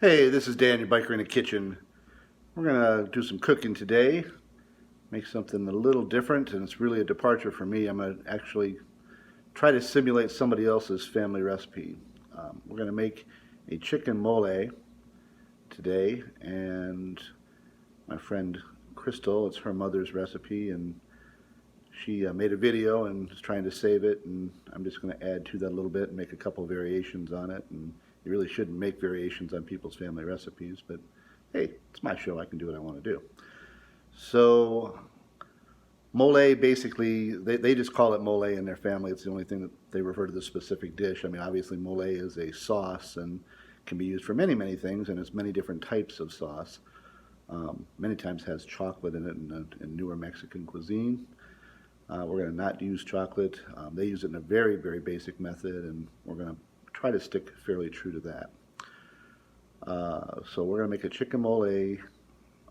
Hey, this is Dan, your biker in the kitchen. We're gonna do some cooking today, make something a little different, and it's really a departure for me. I'm gonna actually try to simulate somebody else's family recipe. We're gonna make a chicken mole today, and my friend Crystal, it's her mother's recipe, and she made a video and is trying to save it, and I'm just going to add to that a little bit and make a couple of variations on it. And you really shouldn't make variations on people's family recipes, but hey, it's my show. I can do what I want to do. So mole, basically, they just call it mole in their family. It's the only thing that they refer to the specific dish. I mean, obviously mole is a sauce and can be used for many, many things, and it's many different types of sauce. Many times has chocolate in it in newer Mexican cuisine. We're going to not use chocolate. They use it in a very, very basic method, and we're going to try to stick fairly true to that. So we're going to make a chicken mole a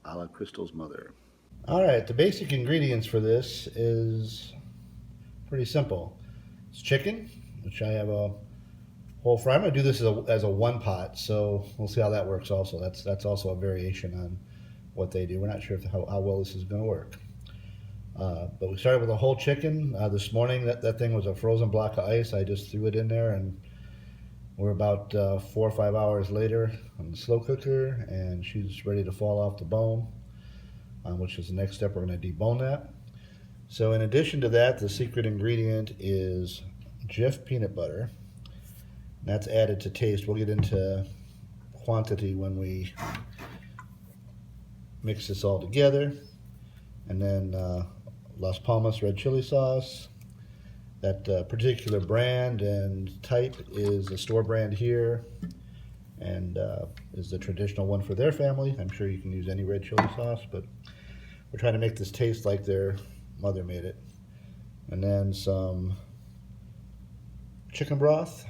la Crystal's mother. All right, the basic ingredients for this is pretty simple. It's chicken, which I have a whole fry. I'm going to do this as a one pot, so we'll see how that works also. That's also a variation on what they do. We're not sure how well this is going to work. But we started with a whole chicken. This morning, that thing was a frozen block of ice. I just threw it in there, and we're about 4 or 5 hours later on the slow cooker, and she's ready to fall off the bone, which is the next step. We're going to debone that. So in addition to that, the secret ingredient is Jif peanut butter. That's added to taste. We'll get into quantity when we mix this all together. And then Las Palmas red chili sauce. That particular brand and type is a store brand here, and is the traditional one for their family. I'm sure you can use any red chili sauce, but we're trying to make this taste like their mother made it. And then some chicken broth.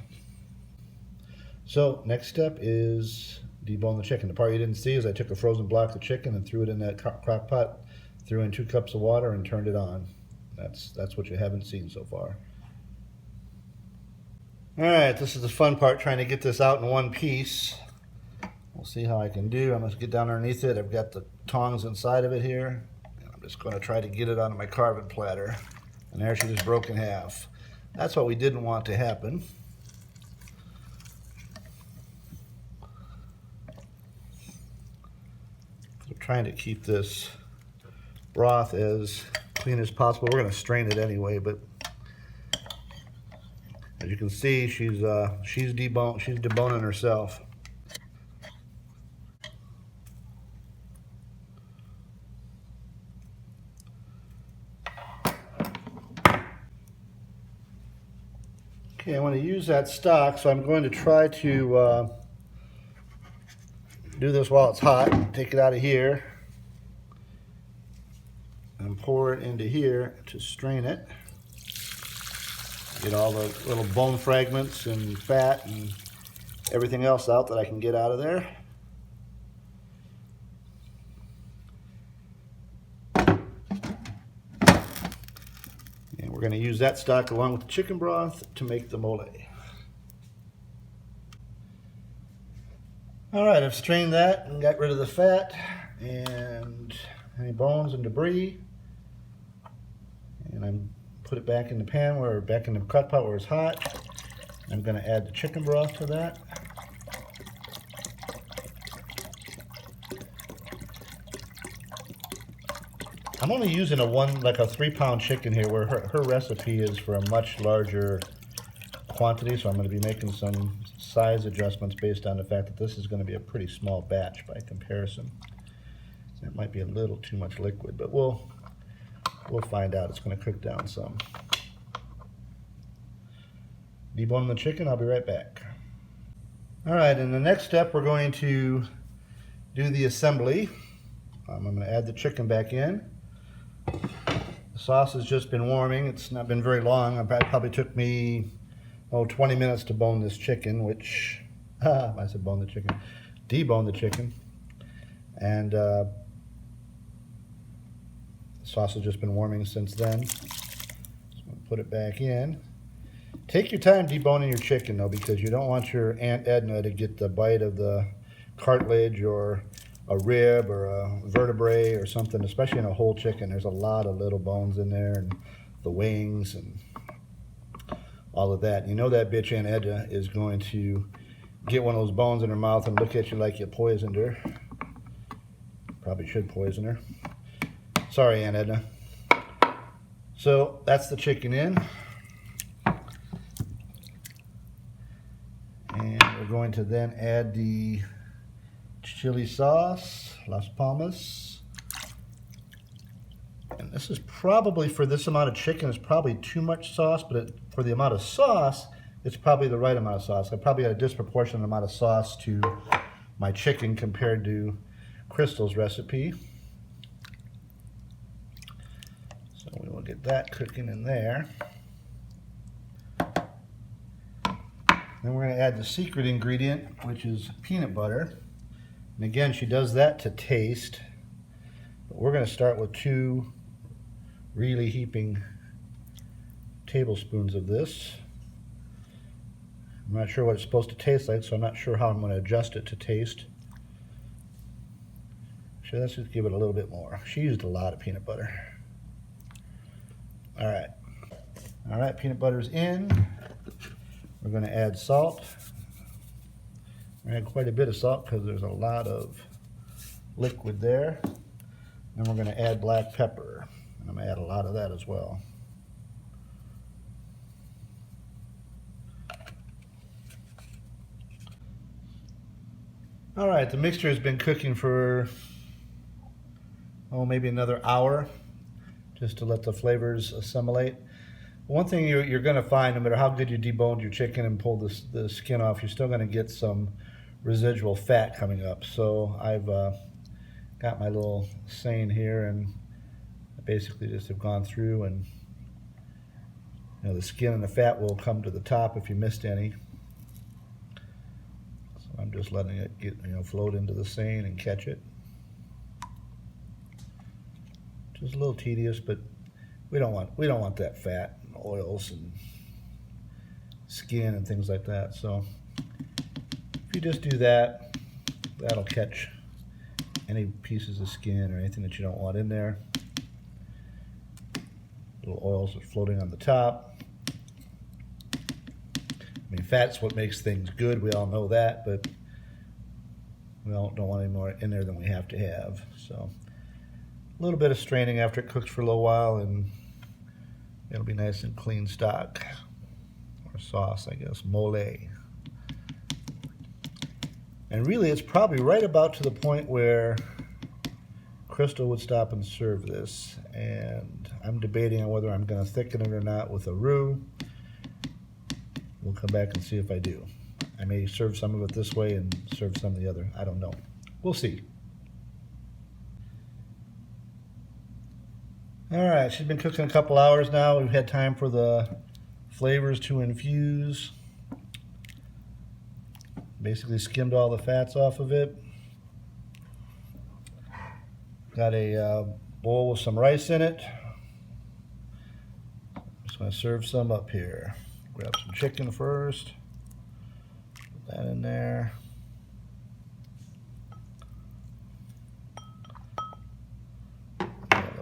So next step is debone the chicken. The part you didn't see is I took a frozen block of chicken and threw it in that crock pot, threw in 2 cups of water, and turned it on. That's what you haven't seen so far. All right, this is the fun part, trying to get this out in one piece. We'll see how I can do. I'm going to get down underneath it. I've got the tongs inside of it here. And I'm just going to try to get it onto my carving platter. And there she just broke in half. That's what we didn't want to happen. We're trying to keep this broth as clean as possible. We're going to strain it anyway, but as you can see, she's deboning herself. Okay, I want to use that stock, so I'm going to try to do this while it's hot. Take it out of here and pour it into here to strain it. Get all the little bone fragments and fat and everything else out that I can get out of there. And we're going to use that stock along with the chicken broth to make the mole. All right, I've strained that and got rid of the fat and any bones and debris. And I'm put it back in the pan back in the crock pot where it's hot. I'm going to add the chicken broth to that. I'm only using a 3-pound chicken here, where her recipe is for a much larger quantity, so I'm going to be making some size adjustments based on the fact that this is going to be a pretty small batch by comparison. It might be a little too much liquid, but we'll find out. It's going to cook down some. Deboning the chicken, I'll be right back. All right, in the next step, we're going to do the assembly. I'm going to add the chicken back in. The sauce has just been warming. It's not been very long. It probably took me 20 minutes to bone this chicken, which, I said bone the chicken, debone the chicken. And sauce has just been warming since then. So I'm going to put it back in. Take your time deboning your chicken, though, because you don't want your Aunt Edna to get the bite of the cartilage or a rib or a vertebrae or something, especially in a whole chicken. There's a lot of little bones in there, and the wings and all of that. You know that bitch Aunt Edna is going to get one of those bones in her mouth and look at you like you poisoned her. Probably should poison her. Sorry, Aunt Edna. So that's the chicken in. And we're going to then add the chili sauce, Las Palmas. And this is probably, for this amount of chicken, it's probably too much sauce, but for the amount of sauce, it's probably the right amount of sauce. I probably got a disproportionate amount of sauce to my chicken compared to Crystal's recipe. So we will get that cooking in there. Then we're going to add the secret ingredient, which is peanut butter. And again, she does that to taste. But we're going to start with 2 really heaping tablespoons of this. I'm not sure what it's supposed to taste like, so I'm not sure how I'm going to adjust it to taste. So let's just give it a little bit more. She used a lot of peanut butter. All right, peanut butter's in. We're going to add salt. We're going to add quite a bit of salt because there's a lot of liquid there. Then we're going to add black pepper. And I'm going to add a lot of that as well. All right, the mixture has been cooking for, maybe another hour, just to let the flavors assimilate. One thing you're going to find, no matter how good you deboned your chicken and pull the skin off, you're still going to get some residual fat coming up. So I've got my little seine here, and I basically just have gone through, and the skin and the fat will come to the top if you missed any. So I'm just letting it get float into the seine and catch it. Just a little tedious, but we don't want that fat. Oils and skin and things like that. So if you just do that, that'll catch any pieces of skin or anything that you don't want in there. Little oils are floating on the top. I mean, fat's what makes things good. We all know that, but we don't want any more in there than we have to have. So a little bit of straining after it cooks for a little while, and it'll be nice and clean stock, or sauce, I guess, Molé. And really, it's probably right about to the point where Crystal would stop and serve this. And I'm debating on whether I'm going to thicken it or not with a roux. We'll come back and see if I do. I may serve some of it this way and serve some of the other. I don't know. We'll see. All right, she's been cooking a couple hours now. We've had time for the flavors to infuse. Basically skimmed all the fats off of it. Got a bowl with some rice in it. Just going to serve some up here. Grab some chicken first. Put that in there.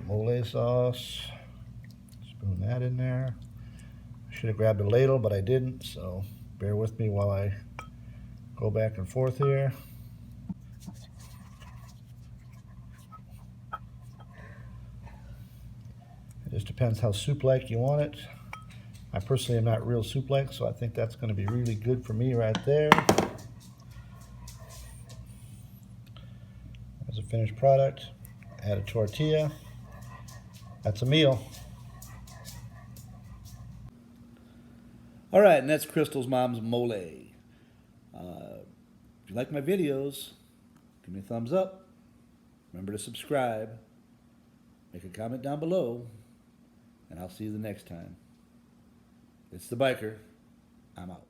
Molé sauce. Spoon that in there. I should have grabbed a ladle, but I didn't, so bear with me while I go back and forth here. It just depends how soup-like you want it. I personally am not real soup-like, so I think that's going to be really good for me right there. As a finished product, add a tortilla. That's a meal. All right, and that's Crystal's mom's Molé. If you like my videos, give me a thumbs up. Remember to subscribe. Make a comment down below. And I'll see you the next time. It's the Biker. I'm out.